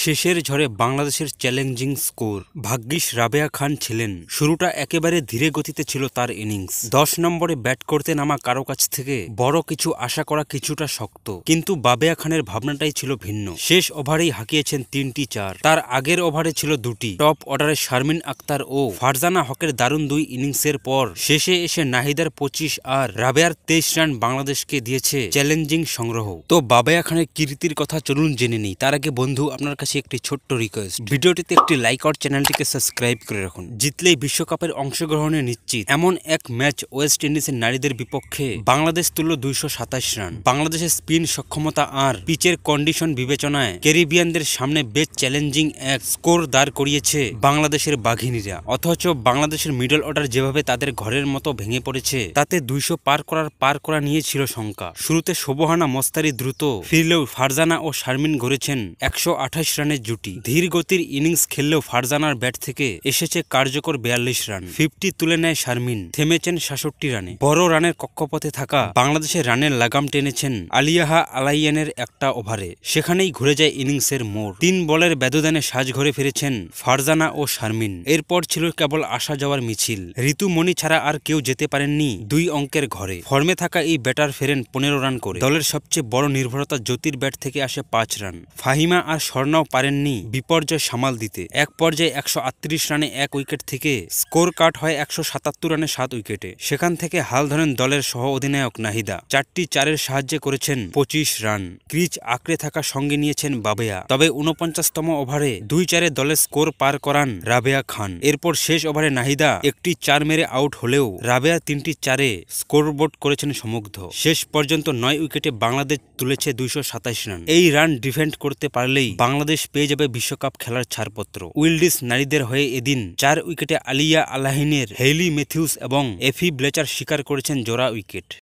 শেষের ঝড়ে বাংলাদেশের চ্যালেঞ্জিং স্কোর। ভাগ্যিস রাবেয়া খান ছিলেন। শুরুটা একেবারে ধীরে গতিতে ছিল তার ইনিংস। 10 নম্বরে ব্যাট করতে নামা কারো কাছ থেকে বড় কিছু আশা করা কিছুটা শক্ত, কিন্তু বাবেয়া খানের ভাবনাটাই ছিল ভিন্ন। শেষ ওভারেই হাঁকিয়েছেন 3টি 4। তার আগের ওভারে ছিল 2টি। টপ অর্ডারে শারমিন আক্তার ও ফারজানা হকের দারুণ 2 ইনিংসের পর শেষে এসে নাহিদার 25 আর রাবেয়ার 23 রান বাংলাদেশকে দিয়েছে চ্যালেঞ্জিং সংগ্রহ। তো বাবেয়া খানের কীর্তির কথা চলুন জেনে নিই। তার আগে বন্ধু, আপনার কাছে একটি ছোট্ট রিকোয়েস্ট, ভিডিওটিতে একটি লাইক আর চ্যানেলটিকে সাবস্ক্রাইব করে রাখুন। জিতলেই বিশ্বকাপের অংশগ্রহণে নিশ্চিত এমন এক ম্যাচ ওয়েস্ট ইন্ডিজের নারীদের বিপক্ষে বাংলাদেশ তুলল 227 রান। বাংলাদেশের স্পিন সক্ষমতা আর পিচের কন্ডিশন বিবেচনায় ক্যারিবিয়ানদের সামনে বেশ চ্যালেঞ্জিং এক স্কোর দাঁড় করিয়েছে বাংলাদেশের বাঘিনীরা। অথচ বাংলাদেশের মিডল অর্ডার যেভাবে তাদের ঘরের মতো ভেঙে পড়েছে, তাতে 200 পার করা নিয়ে ছিল শঙ্কা। শুরুতে শোভহানা মোস্তারি দ্রুত ফিরলেও ফারজানা ও শারমিন গড়েছেন 128 রানের জুটি। ধীর গতির ইনিংস খেললেও ফারজানার ব্যাট থেকে এসেছে কার্যকর 42 রান। 50 তুলে নেয় শারমিন, থেমেছেন 66 রানে। বড় রানের কক্ষপথে থাকা বাংলাদেশের রানের লাগাম টেনেছেন আলিয়াহা আলাইয়ানের একটা ওভারে। সেখানেই ঘুরে যায় ইনিংসের মোড়। 3 বলের ব্যবধানে সাজঘরে ফিরেছেন ফারজানা ও শারমিন। এরপর ছিল কেবল আসা যাওয়ার মিছিল। ঋতুমণি ছাড়া আর কেউ যেতে পারেননি 2 অঙ্কের ঘরে। ফর্মে থাকা এই ব্যাটার ফেরেন 15 রান করে। দলের সবচেয়ে বড় নির্ভরতা জ্যোতির ব্যাট থেকে আসে 5 রান। ফাহিমা আর স্বর্ণাও পারেননি বিপর্যয় সামাল দিতে। এক পর্যায়ে 138 রানে 1 উইকেট থেকে স্কোর কাট হয় 177 রানে 7 উইকেটে। সেখান থেকে হাল ধরেন দলের সহ অধিনায়ক নাহিদা। 4টি 4-এর সাহায্যে করেছেন 25 রান। ক্রিজ আঁকড়ে থাকা সঙ্গে নিয়েছেন বাবেয়া। তবে 49তম ওভারে 2-4-এ দলের স্কোর পার করান রাবেয়া খান। এরপর শেষ ওভারে নাহিদা একটি 4 মেরে আউট হলেও রাবেয়া 3টি 4-এ স্কোরবোর্ড করেছেন সমুগ্ধ। শেষ পর্যন্ত 9 উইকেটে বাংলাদেশ তুলেছে 227 রান। এই রান ডিফেন্ড করতে পারলেই বাংলাদেশ পেয়ে যাবে বিশ্বকাপ খেলার ছাড়পত্র। উইন্ডিজ নারীদের হয়ে এদিন 4 উইকেটে আলিয়া আলাহিনের হেইলি ম্যাথিউস এবং এফি ব্লেচার শিকার করেছেন জোড়া উইকেট।